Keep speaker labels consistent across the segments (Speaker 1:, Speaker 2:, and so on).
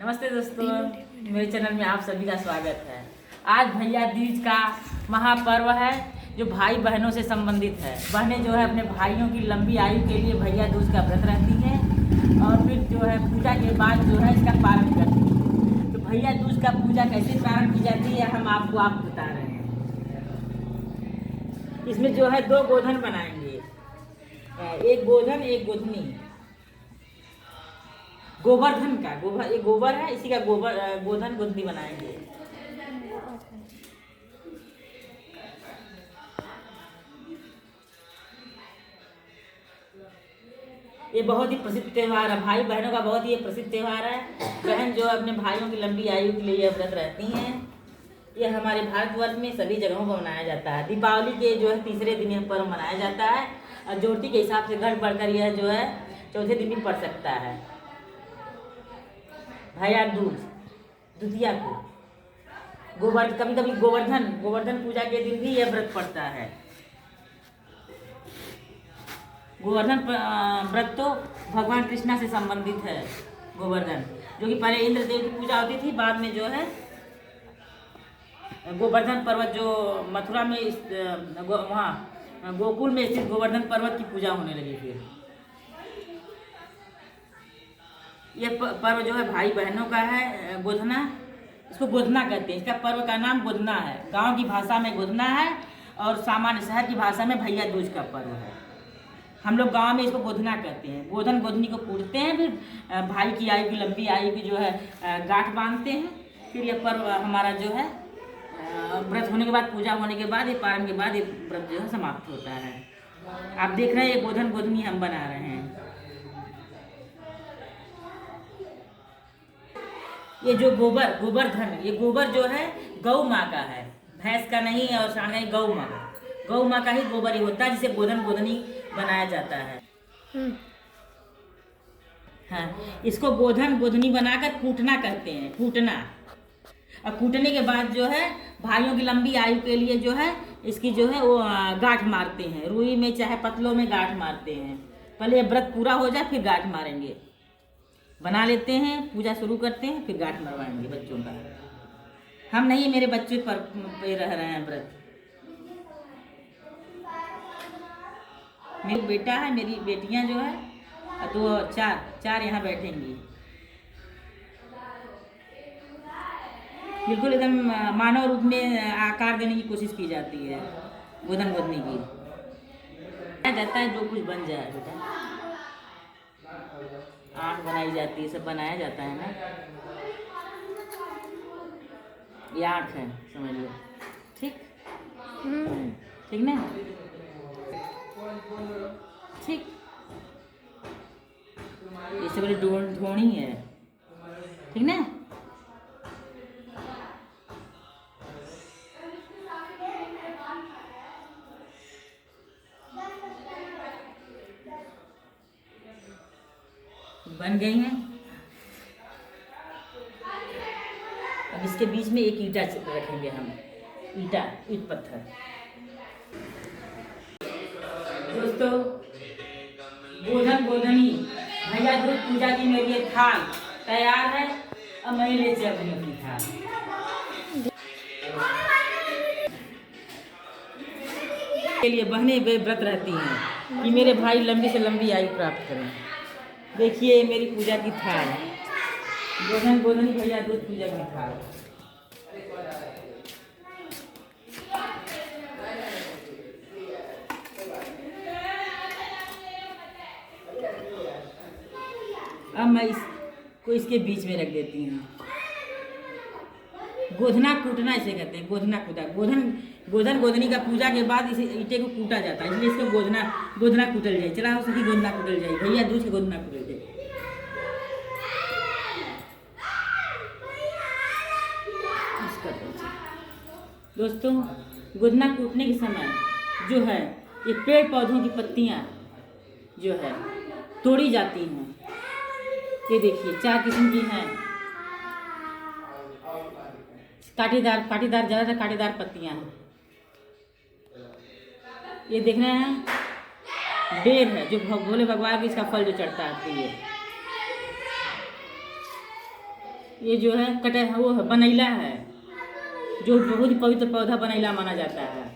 Speaker 1: नमस्ते दोस्तों, मेरे चैनल में आप सभी का स्वागत है। आज भैया दूज का महापर्व है जो भाई बहनों से संबंधित है। बहनें जो है अपने भाइयों की लंबी आयु के लिए भैया दूज का व्रत रहती हैं और फिर जो है पूजा के बाद जो है इसका पारण करती हैं। तो भैया दूज का पूजा कैसे पारण की जाती है हम आपको बता रहे हैं। इसमें जो है 2 गोधन बनाएंगे, एक गोधन एक गोधनी। गोवर्धन का ये गोबर है, इसी का गोधन गोधनी बनाएंगे। ये बहुत ही प्रसिद्ध त्यौहार है, भाई बहनों का बहुत ही प्रसिद्ध त्यौहार है। बहन जो अपने भाइयों की लंबी आयु के लिए व्रत रहती हैं। ये हमारे भारतवर्ष में सभी जगहों पर मनाया जाता है। दीपावली के जो है तीसरे दिन यह पर्व मनाया जाता है और ज्योति के हिसाब से घट बढ़कर यह जो है चौथे दिन भी पड़ सकता है। भैया दूज द्वितीया को कभी कभी गोवर्धन पूजा के दिन भी यह व्रत पड़ता है। गोवर्धन व्रत तो भगवान कृष्णा से संबंधित है। गोवर्धन जो कि पहले इंद्र देव की पूजा होती थी, बाद में जो है गोवर्धन पर्वत जो मथुरा में वहाँ गोकुल में स्थित गोवर्धन पर्वत की पूजा होने लगी थी। यह पर्व जो है भाई बहनों का है। गोधना, इसको गोधना कहते हैं। इसका पर्व का नाम गोधना है। गांव की भाषा में गोधना है और सामान्य शहर की भाषा में भैया दूज का पर्व है। हम लोग गांव में इसको गोधना कहते हैं। गोधन गोधनी को पूजते हैं, फिर भाई की आयु की लंबी आयु की जो है गांठ बांधते हैं। फिर यह पर्व हमारा जो है व्रत होने के बाद, पूजा होने के बाद, ये पारण के बाद ये व्रत जो है समाप्त होता है। आप देख रहे हैं ये गोधन गोधनी हम बना रहे हैं। ये जो गोवर्धन, ये गोबर जो है गौ माँ का है, भैंस का नहीं है और सामने गौ माँ का ही गोबर ही होता है, जिसे गोधन गोधनी बनाया जाता है। हाँ, इसको गोधन गोधनी बनाकर कूटना कहते हैं, कूटना। और कूटने के बाद जो है भाइयों की लंबी आयु के लिए जो है इसकी जो है वो गांठ मारते हैं। रुई में चाहे पतलों में गांठ मारते हैं। पहले ये व्रत पूरा हो जाए फिर गांठ मारेंगे। बना लेते हैं, पूजा शुरू करते हैं, फिर गांठ मरवाएंगे बच्चों का। हम नहीं, मेरे बच्चे पे रह रहे हैं व्रत। मेरी बेटा है, मेरी बेटियां जो है तो चार यहाँ बैठेंगी। बिल्कुल एकदम मानव रूप में आकार देने की कोशिश की जाती है गोधन गोधनी की। जाता है जो कुछ बन जाए बेटा। आँख बनाई जाती है, सब बनाया जाता है ना। ये आँख है, समझ लो। ठीक ठीक ना, ठीक। ये सब बड़ी ढोनी है, ठीक ना। बन गई हैं। अब इसके बीच में एक ईंटा रखेंगे हम, ईंट पत्थर। दोस्तों, गोधन गोधनी भैया दूज पूजा की मेरी ये थाल तैयार है। अब मैं ले चलूँ अपनी थाल। के लिए बहनें व्रत रहती हैं कि मेरे भाई लंबी से लंबी आयु प्राप्त करें। देखिए मेरी पूजा की थाल, गोधन गोधनी भैया दूज पूजा की थाल। अब मैं इसको इसके बीच में रख देती हूँ। गोधना कूटना इसे कहते हैं, गोधना कूटा। गोधन गोधनी का पूजा के बाद इसे ईंटे को कूटा जाता है, इसलिए इसको गोधना कूटल जाए। चला हो सकी गोधना कूटल जाए, भैया दूज के गोधना कूटल जाए। दोस्तों, गोधना कूटने के समय जो है ये पेड़ पौधों की पत्तियां जो है तोड़ी जाती हैं। ये देखिए 4 किस्म की हैं। कांटेदार ज़्यादातर कांटेदार पत्तियां हैं। ये देख रहे हैं बेर है जो भोले भगवान की इसका फल जो चढ़ता है। ये जो है वो है बनैला है, जो बहुत ही पवित्र पौधा बनैला माना जाता है।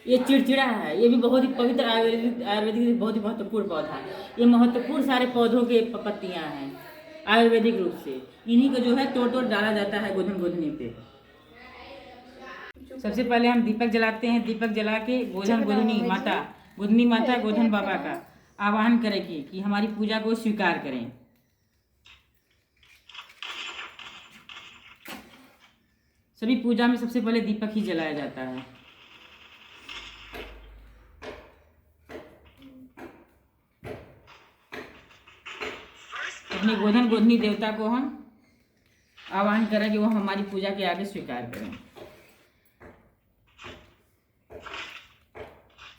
Speaker 1: ये चिड़चिड़ा है, ये भी बहुत ही पवित्र आयुर्वेदिक बहुत ही महत्वपूर्ण पौधा है। ये महत्वपूर्ण सारे पौधों के पत्तियां हैं आयुर्वेदिक रूप से। इन्हीं को जो है तोड़ तोड़ डाला जाता है गोधन गोधनी पे। सबसे पहले हम दीपक जलाते हैं। दीपक जला के गोधन गोधनी माता गोधन बाबा का आवाहन करेंगे कि हमारी पूजा को स्वीकार करें। सभी पूजा में सबसे पहले दीपक ही जलाया जाता है। अपने गोधन गोधनी देवता को हम आवाहन करें कि वो हमारी पूजा के आगे स्वीकार करें।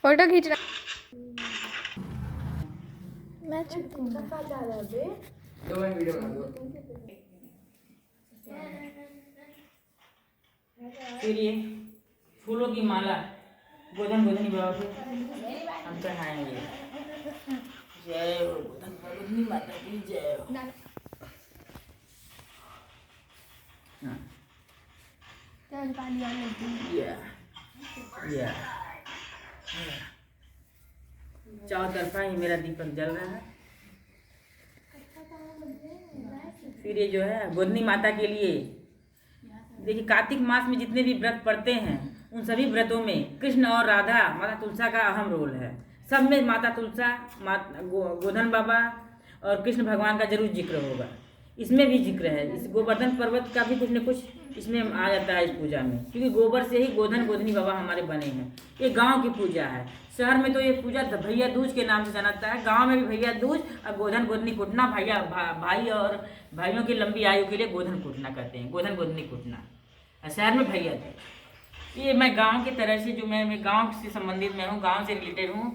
Speaker 2: फोटो खींचना मैं चिपकूंगा।
Speaker 1: फिर ये फूलों की माला गोधन गोधनी बाबा को हम चढ़ाएंगे। जय हो गोधन गोधनी माता की जय हो। चारों तरफा ही मेरा दीपक जल रहा है। फिर ये जो है गोधनी माता के लिए देखिए, कार्तिक मास में जितने भी व्रत पड़ते हैं उन सभी व्रतों में कृष्ण और राधा माता तुलसा का अहम रोल है। सब में माता तुलसा, गोधन बाबा और कृष्ण भगवान का जरूर जिक्र होगा। इसमें भी जिक्र है। इस गोवर्धन पर्वत का भी कुछ न कुछ इसमें आ जाता है इस पूजा में, क्योंकि गोबर से ही गोधन गोधनी बाबा हमारे बने हैं। ये गांव की पूजा है। शहर में तो ये पूजा भैया दूज के नाम से जाना है। गांव में भी भैया दूज और गोधन गोधनी कुटना, भाई और भाइयों की लंबी आयु के लिए गोधन कुटना कहते हैं, गोधन गोधनी कुटना। शहर में भैया दूज। ये मैं गाँव की तरह से, जो मैं गाँव से संबंधित मैं हूँ, गाँव से रिलेटेड हूँ,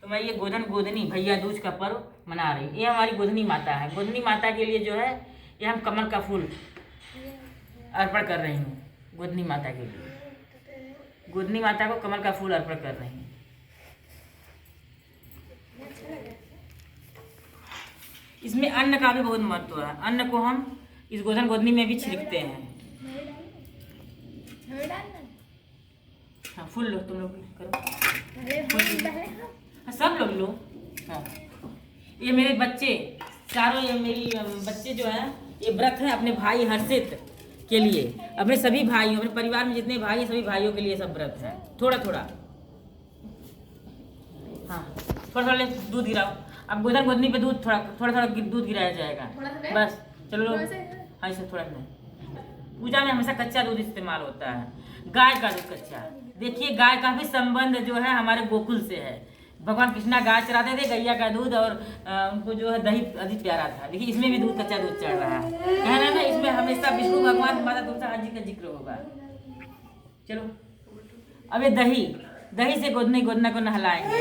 Speaker 1: तो मैं ये गोधन गोधनी भैया दूज का पर्व मना रही हूँ। ये हमारी गोधनी माता है। गोधनी माता के लिए जो है ये हम कमल का फूल अर्पण कर रही हूँ। गोधनी माता के लिए, गोधनी माता को कमल का फूल अर्पण कर रही हूँ। इसमें अन्न का भी बहुत महत्व है। अन्न को हम इस गोधन गोधनी में भी छिड़कते हैं। हाँ, फूल लो, तुम लोग करो, हाँ, सब लोग लो। हाँ, ये मेरे बच्चे चारों, ये मेरी बच्चे जो है ये व्रत है अपने भाई हर्षित के लिए, अपने सभी भाइयों, अपने परिवार में जितने भाई हैं सभी भाइयों के लिए सब व्रत है। थोड़ा थोड़ा, हाँ, थोड़ा थोड़ा दूध गिराओ। अब गोधन गोधनी पे दूध थोड़ा दूध गिराया जाएगा बस। चलो लो, हाँ, इसे थोड़ा नहीं। पूजा में हमेशा कच्चा दूध इस्तेमाल होता है, गाय का दूध कच्चा। देखिए, गाय का भी संबंध जो है हमारे गोकुल से है। भगवान कृष्णा गाय चराते थे, गैया का दूध, और उनको जो है दही अधिक प्यारा था। देखिए, इसमें भी दूध कच्चा दूध चढ़ रहा है। कहना ना, इसमें हमेशा विष्णु भगवान, माता तुलसा जी का जिक्र होगा। चलो, अब ये दही से गोधना को नहलाएंगे।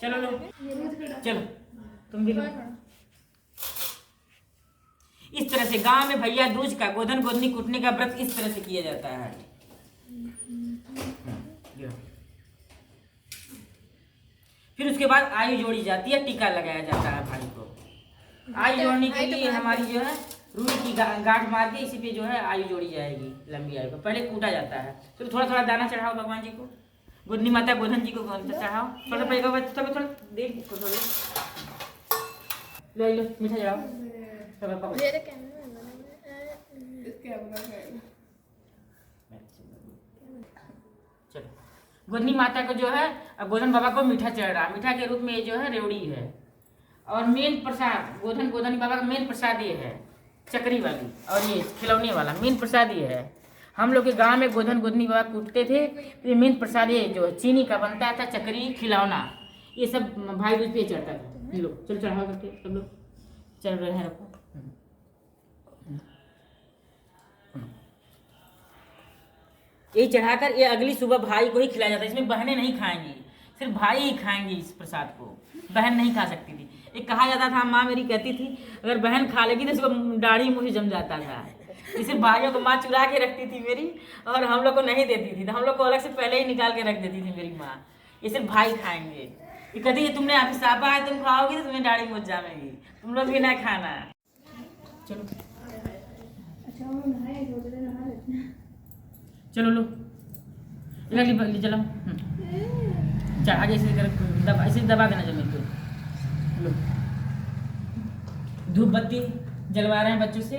Speaker 1: चलो लो, चलो तुम भी लो। इस तरह से गांव में भैया दूज का गोधन गोधनी कुटने का व्रत इस तरह से किया जाता है। फिर उसके बाद आयु जोड़ी जाती है, टीका लगाया जाता है भाई को। आयु जोड़ने के लिए हमारी जो है रुई की गांठ मार के इसी पे जो है आयु जोड़ी जाएगी, लंबी आयु को। पहले कूटा जाता है, तो थोड़ा थोड़ा दाना चढ़ाओ भगवान जी को, गोधनी माता गोधन जी को चढ़ाओ। थोड़ा थोड़ा देख, लो मीठा चढ़ाओ। चलो, गोधनी माता को जो है गोधन बाबा को मीठा चढ़ रहा। मीठा के रूप में ये जो है रेवड़ी है। और मेन प्रसाद गोधनी बाबा का मेन प्रसाद ये है, चकरी वाली, और ये खिलौने वाला मेन प्रसाद ये है। हम लोग के गांव में गोधन गोधनी बाबा कूटते थे, तो ये मेन प्रसाद ये जो चीनी का बनता था, चकरी, खिलौना, ये सब भाई दूज पे चढ़ता था। लोग चल चढ़ाओ करके, सब लोग चल रहे हैं। रखो, ये चढ़ाकर ये अगली सुबह भाई को ही खिलाया जाता है। इसमें बहनें नहीं खाएंगी, सिर्फ भाई ही खाएंगी इस प्रसाद को। बहन नहीं खा सकती थी। एक कहा जाता था, माँ मेरी कहती थी, अगर बहन खा लेगी तो उसको दाढ़ी मुँह जम जाता था। इसे भाइयों को माँ चुरा के रखती थी मेरी, और हम लोग को नहीं देती थी, तो हम लोग को अलग से पहले ही निकाल के रख देती थी मेरी माँ। ये सिर्फ भाई खाएंगे। ये कहती है, तुमने अभी सापा है, तुम खाओगी तो तुम्हें दाढ़ी मुँह जामेगी, तुम लोग भी ना खाना। चलो
Speaker 2: अच्छा वो नहाए तो उधर नहा लेते हैं।
Speaker 1: चलो लो ले चलो। चल आगे ऐसे कर दबा, ऐसे दबा देना जमीन पे। लो धूप बत्ती जलवा रहे हैं बच्चों से,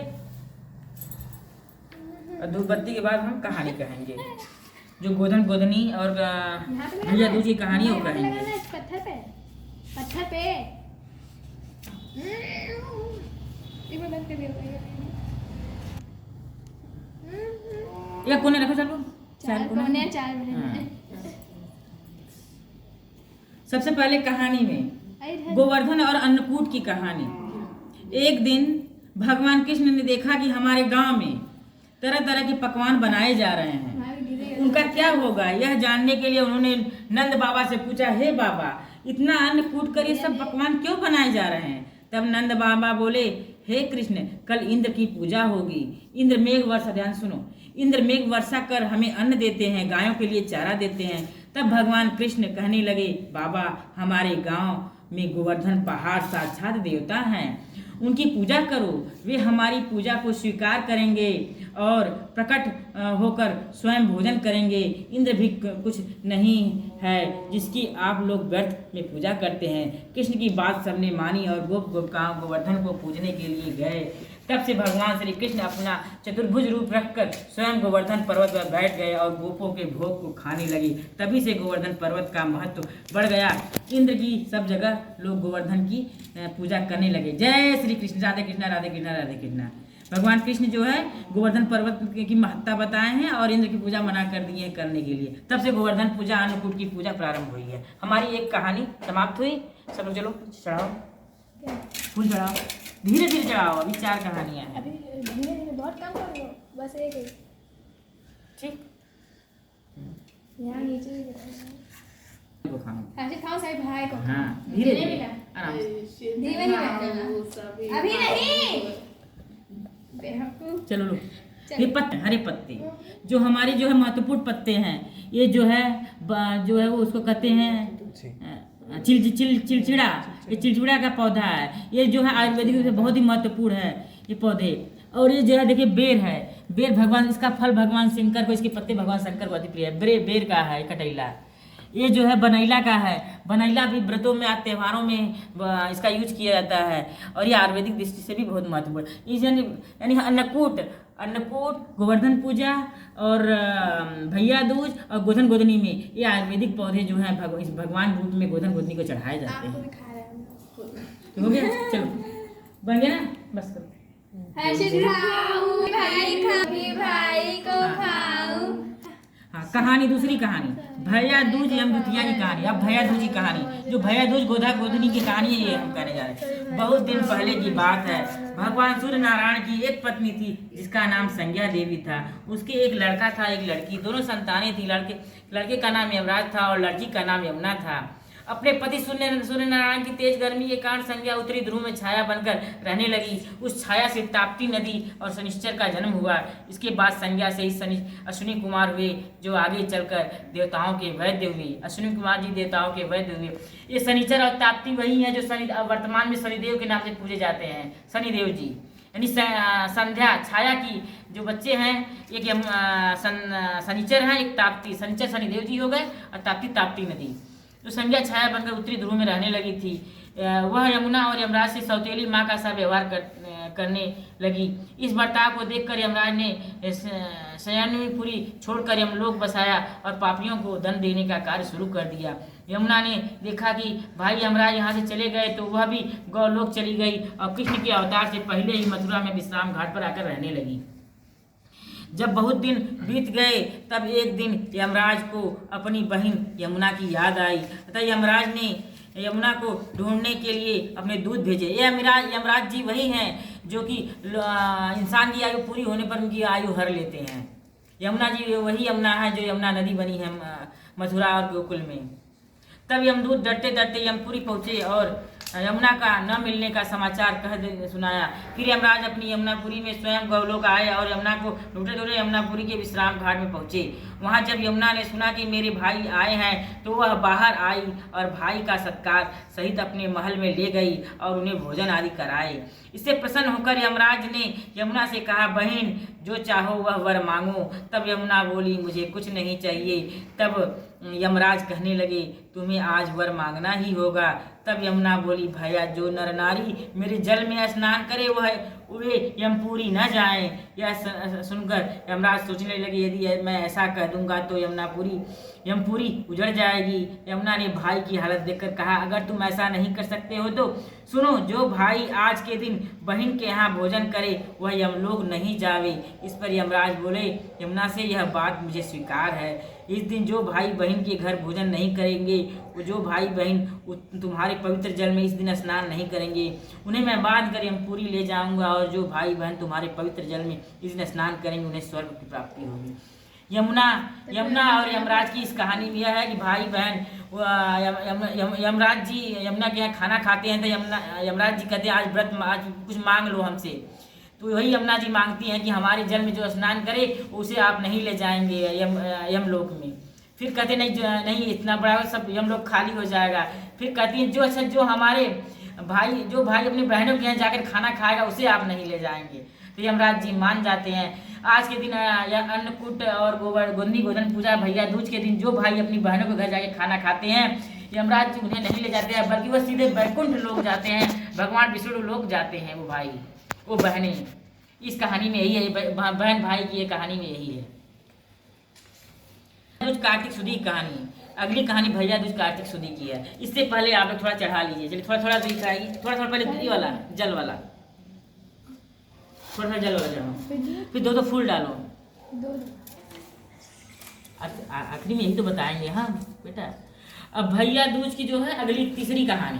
Speaker 1: और धूप बत्ती के बाद हम कहानी कहेंगे, जो गोधन गोधनी और भैया दूज की कहानी वो कहेंगे।
Speaker 2: पत्थर पे पत्थर पे ये बंद कर दिया।
Speaker 1: एक कोने रखो, चलो
Speaker 2: चार कोने चार बहन।
Speaker 1: सबसे पहले कहानी में गोवर्धन और अन्नकूट की कहानी। एक दिन भगवान कृष्ण ने देखा कि हमारे गांव में तरह तरह के पकवान बनाए जा रहे हैं, उनका क्या होगा यह जानने के लिए उन्होंने नंद बाबा से पूछा, हे बाबा इतना अन्न कूट कर ये सब पकवान क्यों बनाए जा रहे हैं? तब नंद बाबा बोले, हे कृष्ण कल इंद्र की पूजा होगी। इंद्र मेघ वर्षा, ध्यान सुनो, इंद्र मेघ वर्षा कर हमें अन्न देते हैं, गायों के लिए चारा देते हैं। तब भगवान कृष्ण कहने लगे, बाबा हमारे गांव में गोवर्धन पहाड़ साक्षात देवता हैं, उनकी पूजा करो, वे हमारी पूजा को स्वीकार करेंगे और प्रकट होकर स्वयं भोजन करेंगे। इंद्र भी कुछ नहीं है जिसकी आप लोग व्यर्थ में पूजा करते हैं। कृष्ण की बात सबने मानी और गोपकाओं गोवर्धन को पूजने के लिए गए। तब से भगवान श्री कृष्ण अपना चतुर्भुज रूप रखकर स्वयं गोवर्धन पर्वत पर बैठ गए और गोपों के भोग को खाने लगे। तभी से गोवर्धन पर्वत का महत्व बढ़ गया। इंद्र की सब जगह लोग गोवर्धन की पूजा करने लगे। जय श्री कृष्ण, राधे कृष्णा राधे कृष्णा राधे कृष्णा। भगवान कृष्ण जो है गोवर्धन पर्वत की महत्ता बताए हैं और इंद्र की पूजा मना कर दी है करने के लिए। तब से गोवर्धन पूजा अन्नकूट की पूजा प्रारंभ हुई है। हमारी एक कहानी समाप्त हुई। सब लोग चलो चढ़ाओ, फूल चढ़ाओ, धीरे धीरे चढ़ाओ, अभी 4 कहानियां हैं।
Speaker 2: अभी धीरे धीरे बहुत कम कर लो, बस एक एक
Speaker 1: ठीक,
Speaker 2: यहाँ नीचे भी
Speaker 1: को खाओ।
Speaker 2: ऐसे खाओ सारे भाई को।
Speaker 1: हाँ धीरे धीरे
Speaker 2: धीरे
Speaker 1: आराम से।
Speaker 2: धीरे नहीं अभी नहीं बेवकूफ।
Speaker 1: चलो लो, ये पत्ते, हरे पत्ते जो हमारे जो है महत्वपूर्ण पत्ते हैं, ये जो है वो उसको कहते हैं चिलचिड़ा। ये चिलचिड़ा का पौधा है, ये जो है आयुर्वेदिक रूप से बहुत ही महत्वपूर्ण है ये पौधे। और ये जो है देखिए बेर है, बेर भगवान, इसका फल भगवान शंकर को, इसके पत्ते भगवान शंकर को अति प्रिय है। बेर का है कटैला। ये जो है बनैला का है, बनैला भी व्रतों में त्योहारों में इसका यूज किया जाता है और ये आयुर्वेदिक दृष्टि से भी बहुत महत्वपूर्ण है। इस यानी अन्नकूट गोवर्धन पूजा और भैया दूज और गोधन गोधनी में ये आयुर्वेदिक पौधे जो हैं इस भगवान रूप में गोधन गोधनी को चढ़ाए जाते हैं। हो गया, चलो बन गया ना, बस करो।
Speaker 2: ऐसे खाओ भाई को खाओ।
Speaker 1: हाँ, कहानी, दूसरी कहानी भैया दूज यमदूतिया की कहानी। अब भैया दूज की कहानी, जो भैया दूज गोधा गोधनी की कहानी है, ये हम कहने जा रहे हैं। बहुत दिन पहले की बात है। भगवान सूर्य नारायण की एक पत्नी थी जिसका नाम संज्ञा देवी था। उसके एक लड़का था, एक लड़की, दोनों संतानें थी। लड़के का नाम यमराज था और लड़की का नाम यमुना था। अपने पति सूर्य नारायण की तेज गर्मी के कारण संज्ञा उत्तरी ध्रुव में छाया बनकर रहने लगी। उस छाया से ताप्ती नदी और शनिश्चर का जन्म हुआ। इसके बाद संज्ञा से ही अश्विनी कुमार हुए, जो आगे चलकर देवताओं के वैद्य हुए। अश्विनी कुमार जी देवताओं के वैद्य हुए। ये शनिश्चर और ताप्ती वही हैं जो वर्तमान में शनिदेव के नाम से पूजे जाते हैं। शनिदेव जी यानी संध्या छाया की जो बच्चे हैं, एक शनिश्चर हैं, एक ताप्ती। शनिश्चर शनिदेव जी हो गए और ताप्ती नदी। तो संज्ञा छाया बनकर उत्तरी ध्रुव में रहने लगी थी। वह यमुना और यमराज से सौतेली माँ का सा व्यवहार करने लगी। इस बर्ताव को देखकर यमराज ने शयनपुरी छोड़कर यमलोक बसाया और पापियों को दंड देने का कार्य शुरू कर दिया। यमुना ने देखा कि भाई यमराज यहाँ से चले गए तो वह भी गौलोक चली गई और कृष्ण के अवतार से पहले ही मथुरा में विश्राम घाट पर आकर रहने लगी। जब बहुत दिन बीत गए तब एक दिन यमराज को अपनी बहन यमुना की याद आई तथा यमराज ने यमुना को ढूंढने के लिए अपने दूत भेजे। ये यमराज जी वही हैं जो कि इंसान की आयु पूरी होने पर उनकी आयु हर लेते हैं। यमुना जी वही यमुना है जो यमुना नदी बनी है मथुरा और गोकुल में। तब यमदूत डरते डरते यमपुरी पहुँचे और यमुना का न मिलने का समाचार सुनाया। फिर यमराज अपनी यमुनापुरी में स्वयं गौलोक आए और यमुना को ढूंढते ढूंढते यमुनापुरी के विश्राम घाट में पहुँचे। वहाँ जब यमुना ने सुना कि मेरे भाई आए हैं तो वह बाहर आई और भाई का सत्कार सहित अपने महल में ले गई और उन्हें भोजन आदि कराए। इससे प्रसन्न होकर यमराज ने यमुना से कहा, बहन जो चाहो वह वर मांगो। तब यमुना बोली, मुझे कुछ नहीं चाहिए। तब यमराज कहने लगे, तुम्हें आज वर मांगना ही होगा। तब यमुना बोली, भैया जो नर नारी मेरे जल में स्नान करे वह वे यमपुरी न जाए। यह सुनकर यमराज सोचने लगे, यदि मैं ऐसा कह दूंगा तो यमपुरी उजड़ जाएगी। यमुना ने भाई की हालत देखकर कहा, अगर तुम ऐसा नहीं कर सकते हो तो सुनो, जो भाई आज के दिन बहन के यहाँ भोजन करे वह यमलोक नहीं जावे। इस पर यमराज बोले यमुना से, यह बात मुझे स्वीकार है। इस दिन जो भाई बहन के घर भोजन नहीं करेंगे, वो जो भाई बहन तुम्हारे पवित्र जल में इस दिन स्नान नहीं करेंगे, उन्हें मैं बांध कर यमपुरी ले जाऊंगा, और जो भाई बहन तुम्हारे पवित्र जल में इस दिन स्नान करेंगे उन्हें स्वर्ग की प्राप्ति होगी। यमुना और यमराज की इस कहानी में यह है कि भाई बहन यमराज जी यमुना के यहाँ खाना खाते हैं तो यमराज जी कहते हैं, आज कुछ मांग लो हमसे। तो वही यमुना जी मांगती हैं कि हमारे जल में जो स्नान करे उसे आप नहीं ले जाएंगे यमलोक में। फिर कहते नहीं इतना बड़ा सब यमलोक खाली हो जाएगा। फिर कहती हैं जो हमारे भाई अपनी बहनों के यहाँ जाकर खाना खाएगा उसे आप नहीं ले जाएंगे। तो यमराज जी मान जाते हैं। आज के दिन अन्नकूट और गोधन पूजा भैया दूज के दिन जो भाई अपनी बहनों के घर जाके खाना खाते हैं, यमराज जी उन्हें नहीं ले जाते हैं, बल्कि वो सीधे बैकुंठ लोग जाते हैं, भगवान विष्णु लोग जाते हैं वो बहनें। इस कहानी में यही है, बहन भाई की ये कहानी में यही है। दूज कार्तिक सुदी की कहानी। अगली कहानी भैया दूज कार्तिक सुदी की है। इससे पहले आप लोग थोड़ा चढ़ा लीजिए, चलिए थोड़ा दिखाइए, थोड़ा पहले ये वाला जल वाला, थोड़ा जल वाला चढ़ाओ, फिर दो फूल डालो। आखिरी में यही तो बताएंगे हाँ बेटा। अब भैया दूज की जो है अगली तीसरी कहानी,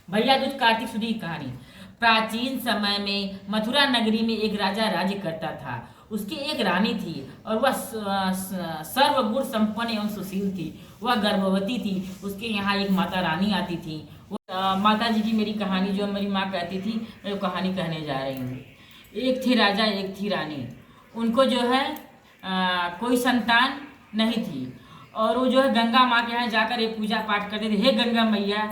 Speaker 1: भैया दूज कार्तिक सुदी की कहानी। प्राचीन समय में मथुरा नगरी में एक राजा राज्य करता था। उसकी एक रानी थी और वह सर्वगुण संपन्न एवं सुशील थी। वह गर्भवती थी। उसके यहाँ एक माता रानी आती थी। माता जी की मेरी कहानी जो मेरी माँ कहती थी, मैं वो कहानी कहने जा रही हूँ। एक थे राजा, एक थी रानी। उनको जो है कोई संतान नहीं थी और वो जो है गंगा माँ के यहाँ जाकर एक पूजा पाठ करते थे। हे गंगा मैया,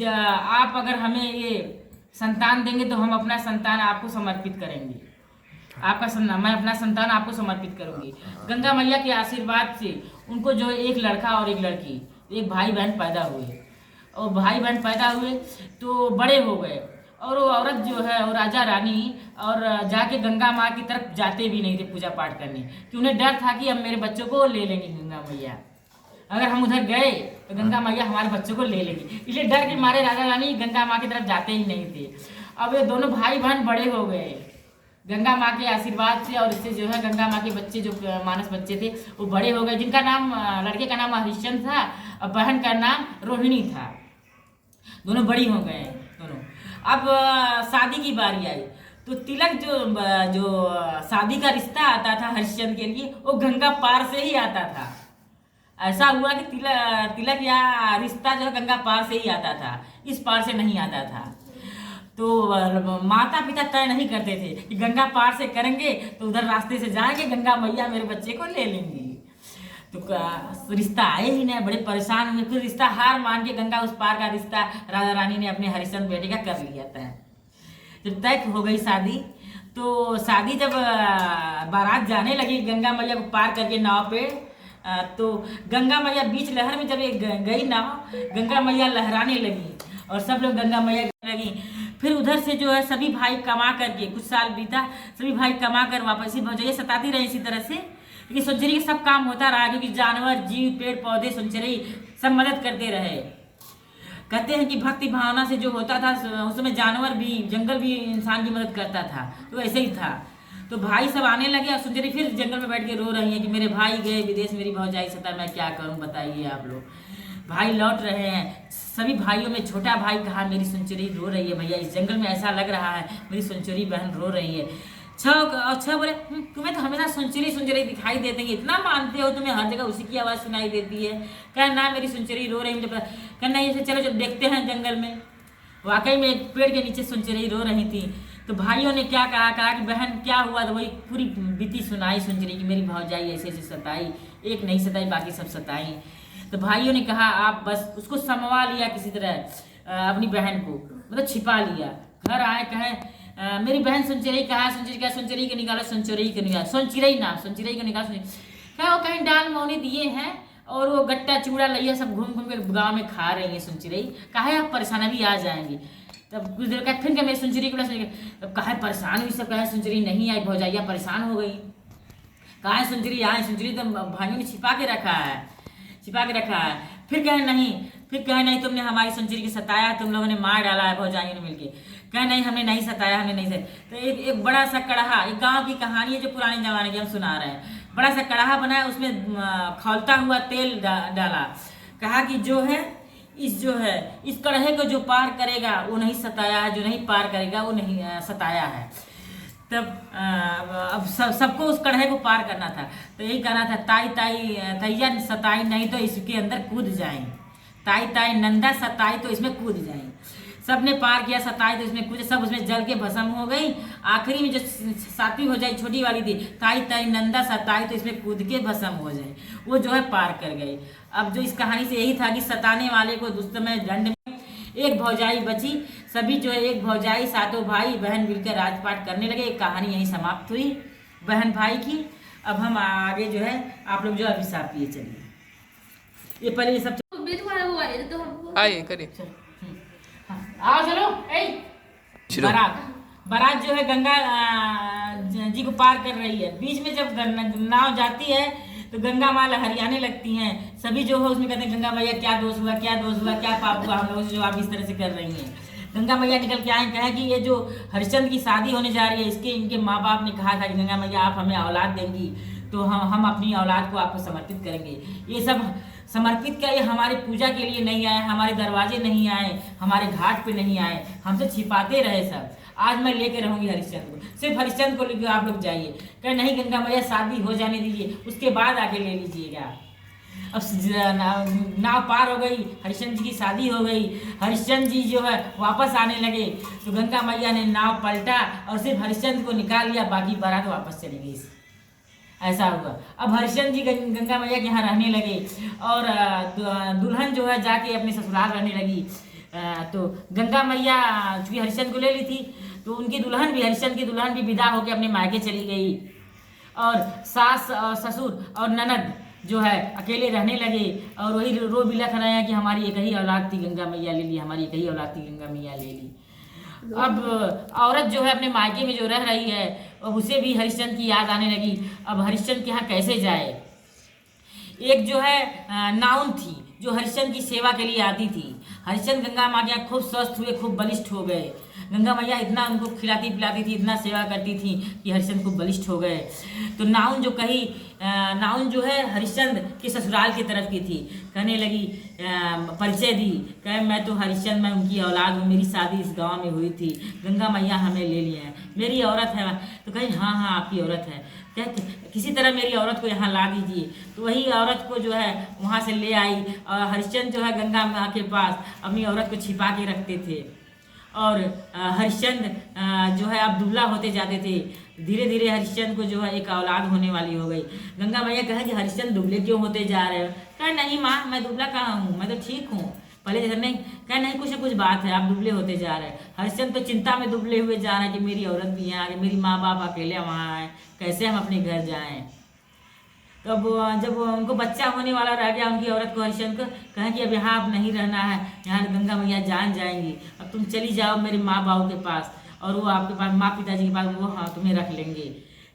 Speaker 1: आप अगर हमें ये संतान देंगे तो हम अपना संतान आपको समर्पित करेंगे, मैं अपना संतान आपको समर्पित करूंगी। गंगा मैया के आशीर्वाद से उनको जो एक लड़का और एक लड़की, एक भाई बहन पैदा हुए। और भाई बहन पैदा हुए तो बड़े हो गए और वो औरत जो है और राजा रानी और जाके गंगा माँ की तरफ जाते भी नहीं थे पूजा पाठ करने, कि उन्हें डर था कि अब मेरे बच्चों को ले लेंगी गंगा मैया, अगर हम उधर गए तो गंगा मैया हमारे बच्चों को ले लेंगी। इसलिए डर के मारे राजा रानी गंगा माँ की तरफ जाते ही नहीं थे। अब ये दोनों भाई बहन बड़े हो गए गंगा माँ के आशीर्वाद से, और इससे जो है गंगा माँ के बच्चे जो मानस बच्चे थे वो बड़े हो गए, जिनका नाम लड़के का नाम हरिश्चंद्र था और बहन का नाम रोहिणी था। दोनों बड़ी हो गए दोनों। अब शादी की बारी आई तो तिलक जो शादी का रिश्ता आता था हरिश्चंद्र के लिए वो गंगा पार से ही आता था। ऐसा हुआ कि तिलक या रिश्ता जो है गंगा पार से ही आता था, इस पार से नहीं आता था। तो माता पिता तय नहीं करते थे कि गंगा पार से करेंगे तो उधर रास्ते से जाएंगे, गंगा मैया मेरे बच्चे को ले लेंगी। तो रिश्ता आए ही नहीं, बड़े परेशान हुए। फिर रिश्ता हार मान के गंगा उस पार का रिश्ता राजा रानी ने अपने हरिश्चंद्र बेटे का कर लिया था। जब तय हो गई शादी, तो शादी जब बारात जाने लगी गंगा मैया को पार करके नाव पे, तो गंगा मैया बीच लहर में जब गई नाव, गंगा मैया लहराने लगी और सब लोग गंगा मैया लगी। फिर उधर से जो है सभी भाई कमा करके, कुछ साल बीता, सभी भाई कमा कर वापस ही भौजाइयाँ सताती रही इसी तरह से, क्योंकि सुनचरी का सब काम होता रहा, क्योंकि जानवर जीव पेड़ पौधे सुनचरी सब मदद करते रहे। कहते हैं कि भक्ति भावना से जो होता था उस समय जानवर भी, जंगल भी इंसान की मदद करता था, तो ऐसे ही था। तो भाई सब आने लगे और सुनचरी फिर जंगल में बैठ के रो रही है कि मेरे भाई गए विदेश, मेरी भौजाई सता, मैं क्या करूं बताइए आप लोग। भाई लौट रहे हैं, सभी भाइयों में छोटा भाई कहा मेरी सुनचरी रो रही है भैया, इस जंगल में ऐसा लग रहा है मेरी सुनचरी बहन रो रही है। छह बोले तुम्हें तो हमेशा सुनचरी दिखाई देते हैं, इतना मानते हो, तुम्हें हर जगह उसी की आवाज़ सुनाई देती है। कह ना मेरी सुनचरी रो रही है, मुझे कहना ऐसे चलो जब देखते हैं जंगल में। वाकई में एक पेड़ के नीचे सुनचरी रो रही थी। तो भाइयों ने क्या कहा कि बहन क्या हुआ, तो वही पूरी बीती सुनाई सुंजरी की, मेरी भौजाई ऐसे ऐसे सताई, एक नहीं सताई बाकी सब सताई। तो भाइयों ने कहा आप बस उसको समवा लिया किसी तरह, अपनी बहन को मतलब छिपा लिया। घर आए कहे मेरी बहन सुनचिरई कहा, सुनचिरई के निकालो, सुनचिरई के निकालो, सुनचिरई के निकालो, क्या वो कहीं डाल मौनी दिए हैं और वो गट्टा चूड़ा लिया सब घूम घूम कर गाँव में खा रही है सुनचिरई, काहे आप परेशान भी आ जाएंगी। तब कुछ देर का फिर क्या मेरी सुनचिरई को तब कहा परेशान हुई, सब कहे सुनचिरई नहीं आई, भौजाइया परेशान हो गई, कहा सुनचिरई आए, सुनचिरई तो भाइयों ने छिपा के रखा है। फिर कहे नहीं तुमने हमारी सुनचिरई की सताया, तुम लोगों ने मार डाला है भौजाइयों ने मिलके। कहे नहीं हमने नहीं सताया, तो एक बड़ा सा कड़ाहा, एक गांव की कहानी है जो पुराने जमाने की हम सुना रहे हैं। बड़ा सा कड़ाहा बनाया, उसमें खौलता हुआ तेल डाला, कहा कि इस कड़हे को जो पार करेगा वो नहीं सताया है, जो नहीं पार करेगा वो नहीं सताया है। तब अब सबको उस कड़हे को पार करना था, तो यही कहना था तैया सताई नहीं तो इसके अंदर कूद जाएं, ताई नंदा सताई तो इसमें कूद जाएं। सबने पार किया, सताई तो इसमें कूद, सब उसमें जल के भस्म हो गई। आखिरी में जो सातवीं हो जाए छोटी वाली थी, ताई नंदा सताई तो इसमें कूद के भस्म हो जाए, वो जो है पार कर गई। अब जो इस कहानी से यही था कि सताने वाले को दुष्टमय दंड में एक भौजाई बची, सभी जो है एक भौजाई सातों भाई बहन मिलकर राजपाट करने लगे। एक कहानी यही समाप्त हुई बहन भाई की। अब हम आगे जो है आप लोग जो अभिशाप पिए चलिए, ये पहले ये सब
Speaker 3: आइए करिए।
Speaker 1: आओ चलो। बारात जो है गंगा जी को पार कर रही है। बीच में जब नाव जाती है तो गंगा माँ लहरियाने लगती हैं। सभी जो है उसमें कहते हैं गंगा मैया क्या दोष हुआ, क्या पाप हुआ हम लोगों से जो आप इस तरह से कर रही हैं। गंगा मैया निकल के आए, कहे कि ये जो हरिश्चंद्र की शादी होने जा रही है, इनके माँ बाप ने कहा था कि गंगा मैया आप हमें औलाद देंगी तो हम अपनी औलाद को आपको समर्पित करेंगे। ये सब समर्पित क्या, ये हमारी पूजा के लिए नहीं आए, हमारे दरवाजे नहीं आए, हमारे घाट पे नहीं आए, हमसे छिपाते रहे सब। आज मैं लेके रहूंगी हरिश्चंद्र को, सिर्फ हरिश्चंद्र को लेकर आप लोग जाइए। कहे नहीं गंगा मैया शादी हो जाने दीजिए, उसके बाद आके ले लीजिएगा। अब नाव पार हो गई, हरिश्चंद्र जी की शादी हो गई। हरिश्चंद्र जी जो है वापस आने लगे तो गंगा मैया ने नाव पलटा और सिर्फ हरिश्चंद्र को निकाल लिया, बाकी बारात वापस चली गई। ऐसा हुआ। अब हरिश्चंद्र जी गंगा मैया के यहाँ रहने लगे और दुल्हन जो है जाके अपने ससुराल रहने लगी। तो गंगा मैया चूँकि हरिश्चंद्र को ले ली थी तो उनकी दुल्हन भी, हरिश्चंद्र की दुल्हन भी विदा होकर अपने मायके चली गई और सास और ससुर और ननद जो है अकेले रहने लगे और वही रो बिलख रहे हैं कि हमारी एक ही औलाद थी गंगा मैया ले ली, हमारी एक ही औलाद थी गंगा मैया ले ली। अब औरत जो है अपने मायके में जो रह रही है अब उसे भी हरिश्चंद्र की याद आने लगी। अब हरिश्चंद्र के यहाँ कैसे जाए। एक जो है नाउन थी जो हरिश्चंद्र की सेवा के लिए आती थी। हरिश्चंद्र गंगा माँ के यहाँ खूब स्वस्थ हुए, खूब बलिष्ठ हो गए। गंगा मैया इतना उनको खिलाती पिलाती थी, इतना सेवा करती थी कि हरिश्चंद्र खूब बलिष्ठ हो गए। तो नाउन जो है हरिश्चंद्र के ससुराल की तरफ की थी, कहने लगी परिचय दी, कहे मैं तो हरिश्चंद्र, मैं उनकी औलाद हूँ, मेरी शादी इस गांव में हुई थी, गंगा मैया हमें ले लिए हैं, मेरी औरत है। तो कहे हाँ आपकी औरत है, क्या किसी तरह मेरी औरत को यहाँ ला दीजिए। तो वही औरत को जो है वहाँ से ले आई और हरिश्चंद्र जो है गंगा माँ के पास अपनी औरत को छिपा के रखते थे। और हरिश्चंद्र जो है अब दुबला होते जाते थे। धीरे धीरे हरिश्चंद्र को जो है एक औलाद होने वाली हो गई। गंगा मैया कहे कि हरिश्चंद्र दुबले क्यों होते जा रहे हो। कहे नहीं माँ मैं दुबला कहाँ हूँ, मैं तो ठीक हूँ पहले जैसे नहीं। कहे नहीं कुछ न कुछ बात है, आप दुबले होते जा रहे हैं। हरिश्चंद्र तो चिंता में दुबले हुए जा रहे हैं कि मेरी औरत भी यहाँ आ गई, मेरी माँ बाप अकेले वहाँ आए, कैसे हम अपने घर जाएँ। तो अब जब उनको बच्चा होने वाला रह गया उनकी औरत को, हरिश्चंद्र को कहें कि अब यहाँ आप नहीं रहना है, यहाँ गंगा मैया जान जाएंगी, अब तुम चली जाओ मेरे माँ बाबू के पास और वो आपके पास माँ पिताजी के पास, वो हाँ तुम्हें रख लेंगे।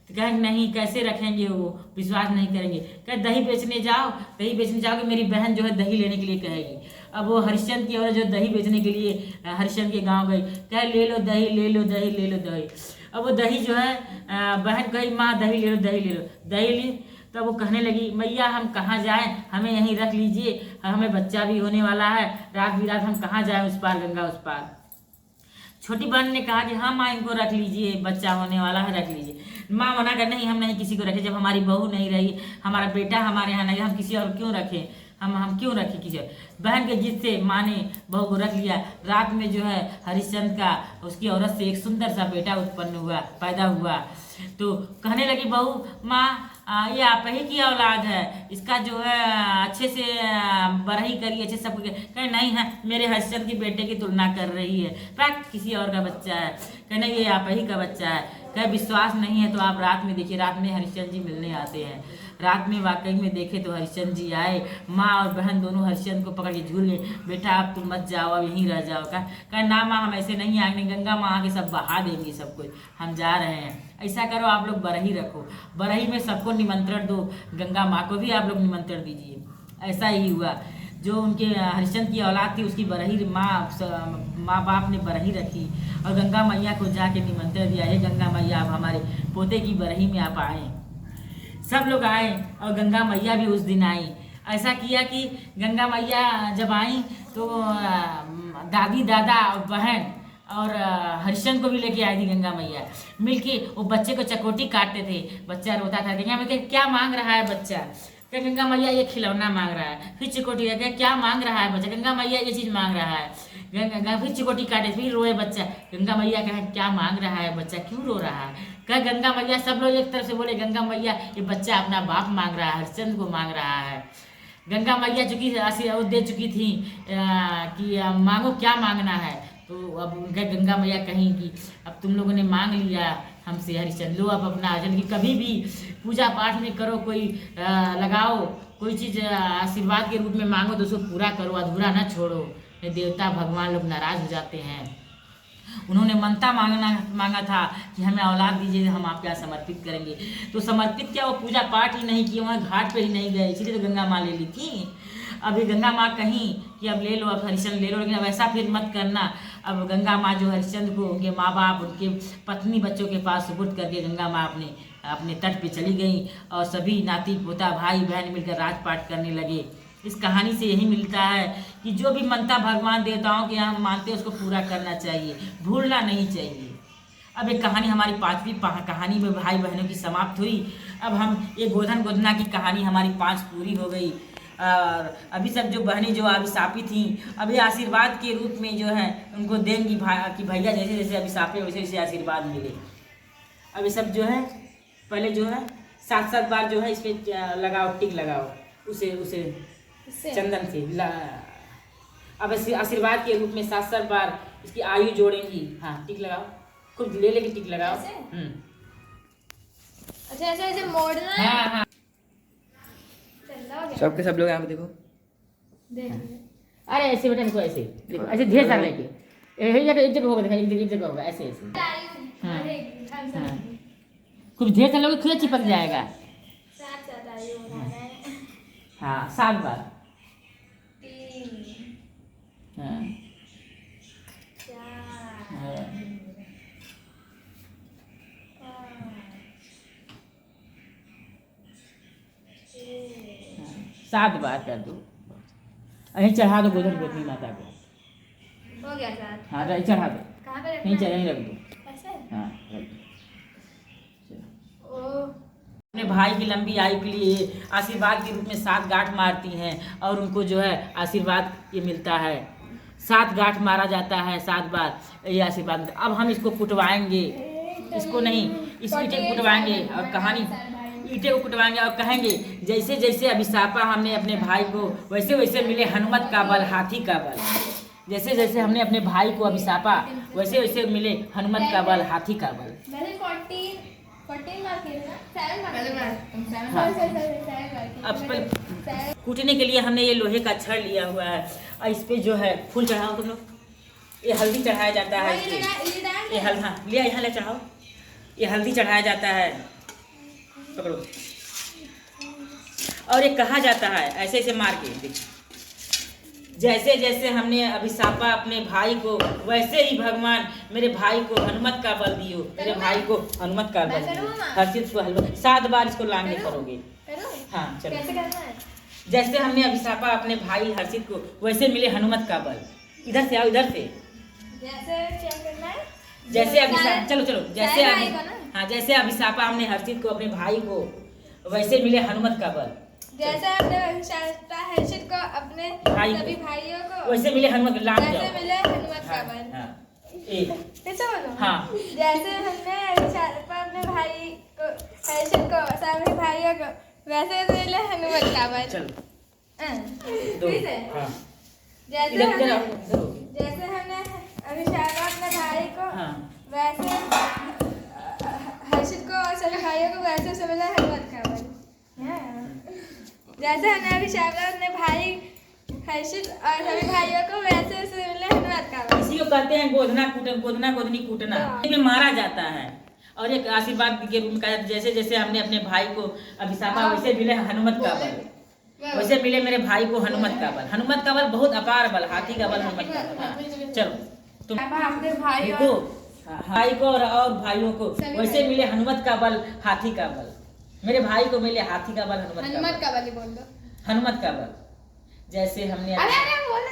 Speaker 1: तो कहें नहीं कैसे रखेंगे, वो विश्वास नहीं करेंगे। कहे दही बेचने जाओ कि मेरी बहन जो है दही लेने के लिए कहेगी। अब वो हरिश्चंद्र की औरत जो दही बेचने के लिए हरिश्चंद्र के गाँव गई, कहे ले लो दही, ले लो दही, ले लो दही। अब वो दही जो है बहन कही माँ दही ले लो, दही ली। तब वो कहने लगी मैया हम कहाँ जाएं, हमें यहीं रख लीजिए, हमें बच्चा भी होने वाला है, रात बिरात हम कहाँ जाएं उस पार गंगा उस पार। छोटी बहन ने कहा कि हाँ माँ इनको रख लीजिए, बच्चा होने वाला है रख लीजिए। माँ मना कर नहीं हम नहीं किसी को रखे, जब हमारी बहू नहीं रही, हमारा बेटा हमारे यहाँ नहीं, हम किसी और क्यों रखें, हम क्यों रखे किसी बहन के जिद से माँ ने बहू को रख लिया। रात में जो है हरिश्चंद्र का उसकी औरत से एक सुंदर सा बेटा उत्पन्न हुआ, पैदा हुआ। तो कहने लगी बहू, माँ ये आप ही की औलाद है, इसका जो है अच्छे से बढ़ई करिए, अच्छे सब कहे नहीं है, मेरे हरिश्चंद्र की बेटे की तुलना कर रही है, पैक किसी और का बच्चा है। कहने ये आप ही का बच्चा है। कहे विश्वास नहीं है तो आप रात में देखिए, रात में हरिश्चंद्र जी मिलने आते हैं। रात में वाकई में देखे तो हरिश्चंद्र जी आए, माँ और बहन दोनों हरिश्चंद्र को पकड़ के झूल गए, बेटा अब तुम मत जाओ, अब यहीं रह जाओ। कहा ना माँ हम ऐसे नहीं आएंगे, गंगा माँ आके सब बहा देंगी सब कुछ, हम जा रहे हैं। ऐसा करो आप लोग बरही रखो, बरही में सबको निमंत्रण दो, गंगा माँ को भी आप लोग निमंत्रण दीजिए। ऐसा ही हुआ, जो उनके हरिश्चंद्र की औलाद थी उसकी बरही माँ बाप ने बरही रखी और गंगा मैया को जाके निमंत्रण दिया, हे गंगा मैया आप हमारे पोते की बरही में आप आए। सब लोग आए और गंगा मैया भी उस दिन आई। ऐसा किया कि गंगा मैया जब आई तो दादी दादा और बहन और हरिश्चंद्र को भी लेके आई थी गंगा मैया। मिलके वो बच्चे को चकोटी काटते थे, बच्चा रोता था। गंगा मैया क्या मांग रहा है बच्चा? क्या गंगा मैया ये खिलौना मांग रहा है। फिर चकोटी काटे, क्या मांग रहा है बच्चा? गंगा मैया ये चीज़ मांग रहा है। गंगा फिर चकोटी काटे, फिर रोए बच्चा। गंगा मैया कहे क्या मांग रहा है बच्चा, क्यों रो रहा है? कह गंगा मैया, सब लोग एक तरफ से बोले गंगा मैया ये बच्चा अपना बाप मांग रहा है, हरिश्चंद्र को मांग रहा है। गंगा मैया चुकी आशीर्वाद दे चुकी थी कि मांगो क्या मांगना है। तो अब उनका गंगा मैया कहीं कि अब तुम लोगों ने मांग लिया हमसे हरिश्चंद्र, लो अब अपना अर्जन की कभी भी पूजा पाठ में करो, कोई लगाओ, कोई चीज़ आशीर्वाद के रूप में मांगो तो उसको पूरा करो, अधूरा ना छोड़ो, देवता भगवान लोग नाराज हो जाते हैं। उन्होंने मनता मांगा था कि हमें औलाद दीजिए, हम आपके यहाँ समर्पित करेंगे। तो समर्पित क्या, वो पूजा पाठ ही नहीं किए, वहाँ घाट पे ही नहीं गए, इसलिए तो गंगा माँ ले ली थी। अभी गंगा माँ कहीं कि अब ले लो, अब हरिश्चंद्र ले लो, लेकिन अब ऐसा फिर मत करना। अब गंगा माँ जो हरिश्चंद्र को उनके माँ बाप, उनके पत्नी बच्चों के पास सुपुर्द करके गंगा माँ अपने तट पे चली गई और सभी नाती पोता भाई बहन मिलकर राजपाट करने लगे। इस कहानी से यही मिलता है कि जो भी मनता भगवान देवताओं के यहाँ मानते हैं उसको पूरा करना चाहिए, भूलना नहीं चाहिए। अब एक कहानी हमारी 5वीं कहानी में भाई बहनों की समाप्त हुई। अब हम ये गोधन गोधना की कहानी हमारी 5 पूरी हो गई। और अभी सब जो बहनें जो अभिशापी थीं, अभी आशीर्वाद के रूप में जो है उनको देंगी कि भैया जैसे जैसे अभिशापे वैसे वैसे आशीर्वाद मिले। अभी सब जो है पहले जो है 7 बार जो है इस पर लगाओ, टिक लगाओ, उसे चंदन से अब आशीर्वाद के रूप में 7 बार इसकी आयु जोड़ेंगी। हाँ टिक लगाओ, खूब ले लेके टिक लगाओ।
Speaker 2: अच्छा ऐसे मोड़ना है।
Speaker 1: हाँ सबके सब लोग यहाँ पे देखो, अरे ऐसे बेटा देखो, ऐसे देखो, ऐसे ढेर सारा लेके एक जगह होगा, देखा एक जगह होगा, ऐसे ऐसे। हाँ कुछ ढेर सारा लोग खुद चिपक जाएगा। हाँ 7 बार। 7 बार कर दो, यहीं चढ़ा दो गोधन गोधनी माता को।
Speaker 2: हो गया 7।
Speaker 1: हाँ चढ़ा दो,
Speaker 2: कहाँ पे
Speaker 1: यहीं यहीं रख दो।
Speaker 2: ऐसे?
Speaker 1: हाँ रख दो।
Speaker 2: ओ
Speaker 1: अपने भाई की लंबी आयु के लिए आशीर्वाद के रूप में 7 गांठ मारती हैं और उनको जो है आशीर्वाद ये मिलता है। 7 गांठ मारा जाता है 7 बार, ये आशीर्वाद। अब हम इसको कुटवाएंगे, इसको नहीं, इस ईंटे को कुटवाएंगे और कहानी ईंटे को कुटवाएंगे और कहेंगे जैसे जैसे अभिशापा हमने अपने भाई को, वैसे वैसे मिले हनुमत का बल, हाथी का बल। जैसे जैसे हमने अपने भाई को अभिशापा, वैसे वैसे मिले हनुमत का बल, हाथी का बल।
Speaker 2: 14 मार के ना 7 मार।
Speaker 1: हाँ।
Speaker 2: सॉरी
Speaker 1: अब पहले कूटने के लिए हमने ये लोहे का छड़ लिया हुआ है और इस पे जो है फूल चढ़ाओ तुम लोग। ये हल्दी चढ़ाया जाता है, ये हाँ लिया, यहाँ ले चढ़ाओ। ये हल्दी चढ़ाया जाता है, पकड़ो। और ये कहा जाता है ऐसे ऐसे मार के, देखिए जैसे जैसे हमने अभिशापा अपने भाई को, वैसे ही भगवान मेरे भाई को हनुमत का बल दियो, मेरे भाई को हनुमत का बल दियो। हर चीज को हलवा 7 बार इसको लांगे करोगे। हाँ चलो,
Speaker 2: कैसे करना है?
Speaker 1: जैसे हमने अभिशापा अपने भाई हर्षित को, वैसे मिले हनुमत का बल। इधर से आओ, इधर से।
Speaker 2: जैसे क्या करना है?
Speaker 1: जैसे अभिशाप, चलो जैसे हाँ जैसे अभिशापा हमने हर्षित को अपने भाई को, वैसे मिले हनुमत का बल।
Speaker 2: जैसे हमने शास्त्रा हर्षित को अपने
Speaker 1: भाई
Speaker 2: सभी भाइयों को
Speaker 1: वैसे मिले हनुमत लाम
Speaker 2: वैसे
Speaker 1: जाओ।
Speaker 2: मिले हनुमत का
Speaker 1: हाँ,
Speaker 2: बल।
Speaker 1: हाँ, एक
Speaker 2: कैसे बोलो?
Speaker 1: हाँ
Speaker 2: जैसे हमने शास्त्रा अपने भाई को हर्षित को सभी भाइयों को वैसे मिले हनुमत का बल।
Speaker 1: चलो
Speaker 2: हाँ,
Speaker 1: दो
Speaker 2: फिर से?
Speaker 1: हाँ
Speaker 2: जैसे
Speaker 1: इधर इधर आओ,
Speaker 2: हमने
Speaker 1: इधर हो।
Speaker 2: जैसे हमने अभी शास्त्रा अपने भाई को
Speaker 1: हाँ
Speaker 2: वैसे हर्षित को और सभी भाइयों को वैसे से मिला हनुमत का बल। जैसे हमने अभी शास्त्रा अपने भाई हर्षित और सभी भाइयों को वैसे से मिला हनुमत का बल।
Speaker 1: इसी को कहते हैं गोधना कूटन, गोधना गोधनी कूटना। इसमें मारा जाता है और एक आशीर्वाद के रूप में कहा जाता है, जैसे जैसे हमने अपने भाई को अभिशापा वैसे मिले हनुमत का बल। वैसे मिले मेरे भाई को हनुमत का बल। हनुमत का बल बहुत अपार बल, हाथी का बल हनुमत का बल। हाँ, चलो तुम
Speaker 2: अपने भाई
Speaker 1: देखो भाई को और भाइयों को वैसे मिले हनुमत का बल, हाथी का बल। मेरे भाई को मिले हाथी का बल, हनुमत
Speaker 2: हनुमत
Speaker 1: का
Speaker 2: का बल बोल दो।
Speaker 1: बल। हनुमत का बल जैसे हमने
Speaker 2: अरे अरे बोल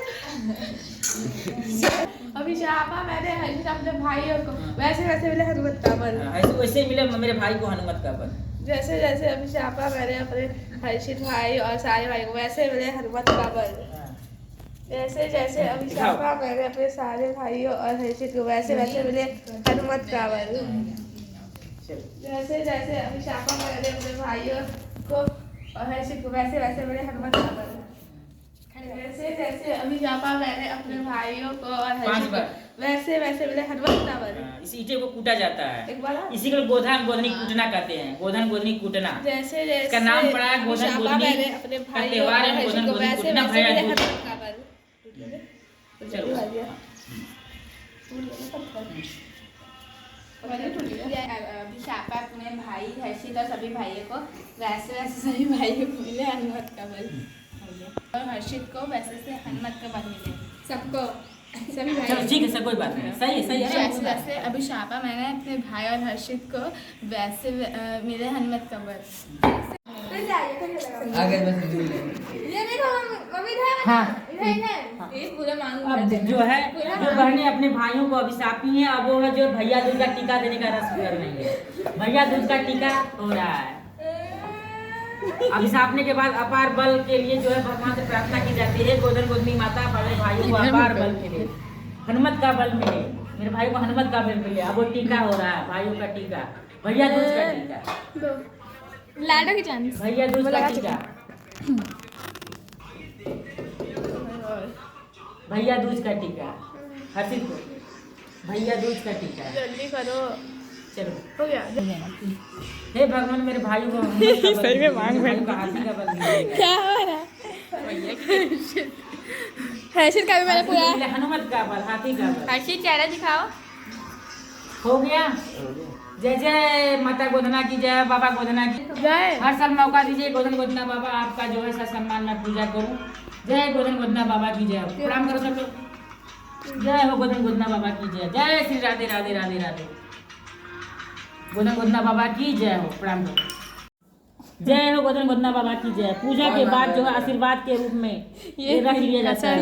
Speaker 2: अभी शापा मैंने हर्षित अपने भाइयों को वैसे वैसे मिले हनुमत का बल।
Speaker 1: हाँ, ऐसे वैसे मिले मेरे भाई को हनुमत का बल।
Speaker 2: जैसे जैसे अभी शापा मैंने अपने हर्षित भाई और सारे भाई को वैसे मिले हनुमत का बल।
Speaker 1: हाँ,
Speaker 2: जैसे जैसे अभी शापा मैंने अपने सारे भाइयों और हर्षित को वैसे वैसे मिले हनुमत का बल।
Speaker 1: चलो
Speaker 2: जैसे जैसे अभी शापा मैंने अपने भाइयों को और हर्षित को वैसे वैसे मिले हनुमत का बल। जैसे जैसे अभी शापा मैंने अपने भाइयों को और हर्षित को वैसे वैसे मिले हनुमत का बल।
Speaker 1: हाँ, इस ईंटे को कूटा जाता है।
Speaker 2: एक बार
Speaker 1: इसी को गोधन गोधनी कूटना कहते हैं। गोधन गोधनी कूटना
Speaker 2: जैसे जैसे
Speaker 1: इसका नाम पड़ा है गोधन
Speaker 2: शापा
Speaker 1: गोधनी
Speaker 2: मैंने अपने
Speaker 1: का
Speaker 2: भाइयों
Speaker 1: त्योहार
Speaker 2: और
Speaker 1: है।
Speaker 2: हर्षित
Speaker 1: गोधन
Speaker 2: को
Speaker 1: गोधनी
Speaker 2: वैसे
Speaker 1: कूटना
Speaker 2: वैसे मिले
Speaker 1: भैया
Speaker 2: हनुमत का बल।
Speaker 1: चलो
Speaker 2: अभी शापा अपने भाई हर्षित और सभी भाइयों को वैसे वैसे सभी भाइयों को मिले हनुमत का बल। और हर्षित को वैसे से हनुमत का बल मिले सबको सभी
Speaker 1: चलो
Speaker 2: भाई।
Speaker 1: ठीक है सर, कोई बात नहीं। सही है, सही है।
Speaker 2: जैसे जैसे अभी शापा मैंने अपने भाई और हर्षित को वैसे मिले हनुमत का बल।
Speaker 4: आगे बस
Speaker 2: ये देखो मम्मी इधर
Speaker 1: हाँ।
Speaker 2: इधर ये पूरा मांग
Speaker 1: अब जो है जो बहनें अपने भाइयों को अभिशापी हैं, अब वो है जो भैया दूज का टीका देने का रस्म कर रही है। भैया दूज का टीका हो रहा है। अभिशापने के बाद अपार बल के लिए जो है भगवान से प्रार्थना की जाती है, गोधन गोधनी माता बड़े भाइयों को अपार बल मिले, हनुमत का बल मिले, मेरे भाई को हनुमत का बल मिले। अब वो टीका हो रहा है, भाइयों का टीका, भैया दूज का टीका,
Speaker 2: लाडो की चांस
Speaker 1: भैया दूज का टीका, भैया दूज का टीका, हर्षित को भैया दूज का टीका।
Speaker 2: जल्दी करो
Speaker 1: चलो
Speaker 2: हो गया।
Speaker 1: हे भगवान मेरे भाइयों को सही में मांग का हाथी का बल मिलेगा।
Speaker 2: क्या हो रहा है हर्षित का भी मैंने पूरा
Speaker 1: हनुमत का बल, हाथी का बल
Speaker 2: हर्षित चेहरा दिखाओ।
Speaker 1: हो गया। जय जय माता गोधना की जय, बाबा गोधना की
Speaker 2: जय।
Speaker 1: हर साल मौका दीजिए गोधन गोधना बाबा आपका जो है सम्मान में पूजा करूं। जय गोधन गोधना बाबा की जय। प्रणाम करो सब लोग। जय हो गोधन गोधना बाबा की जय। जय श्री राधे राधे राधे राधे। गोधन गोधना बाबा की जय हो। प्रणाम करो। जय हो गोधन गोधना बाबा की जय। पूजा के बाद जो है आशीर्वाद के रूप में ये रख लिया जाता है।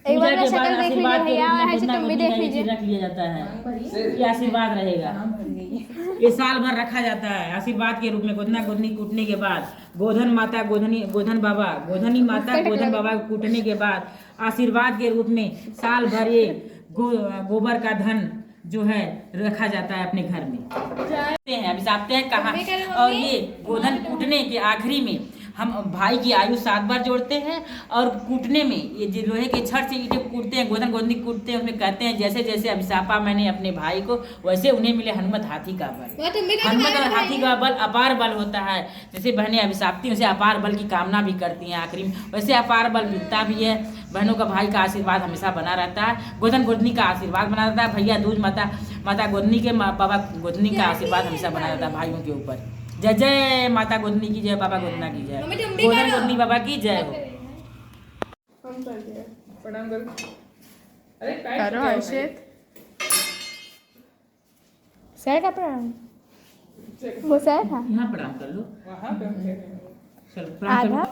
Speaker 2: एक बार
Speaker 1: पूजा के बाद
Speaker 2: शक्ल देख लीजिए
Speaker 1: आशीर्वाद के
Speaker 2: भैया
Speaker 1: रूप
Speaker 2: और
Speaker 1: में
Speaker 2: हर्षित
Speaker 1: गोधना
Speaker 2: तुम भी
Speaker 1: गोधनी
Speaker 2: देख
Speaker 1: का ये चीज
Speaker 2: लीजिए।
Speaker 1: रख लिया जाता है। ये आशीर्वाद रहेगा। ये साल भर रखा जाता है आशीर्वाद के रूप में। गोधना गोधनी कूटने के बाद गोधन माता गोधनी गोधन बाबा गोधनी माता गोधन बाबा को कूटने के बाद आशीर्वाद के रूप में साल भर ये गोबर का धन जो है रखा जाता है अपने घर में। अभिशापते हैं कहाँ। और ये गोधन कूटने के आखिरी में हम भाई की आयु 7 बार जोड़ते हैं और कूटने में ये जो लोहे के छड़ से ईंटें कूटते हैं, गोधन गोधनी कूटते हैं, उसमें कहते हैं जैसे जैसे अभिशापा मैंने अपने भाई को वैसे उन्हें मिले हनुमत हाथी का बल। हनुमत और हाथी का बल अपार बल होता है। जैसे बहनें अभिशापती हैं वैसे अपार बल की कामना भी करती हैं आखिरी में, वैसे अपार बल मिलता भी है। बहनों का भाई का आशीर्वाद हमेशा बना रहता है। गोधन गोधनी का आशीर्वाद बना रहता है। भैया दूज माता गोधनी के बाबा गोधनी का आशीर्वाद हमेशा बना रहता है भाइयों के ऊपर। जय जय माता गोधनी की जय, बाबा गोधना की जय, गोधन गोधनी बाबा की जय हो।
Speaker 4: प्रणाम करो। अरे
Speaker 2: करो हर्षित सर का प्रणाम वो सर था
Speaker 1: यहाँ प्रणाम कर लो।
Speaker 4: वहाँ पे
Speaker 1: चलो प्रणाम कर लो।
Speaker 2: आधा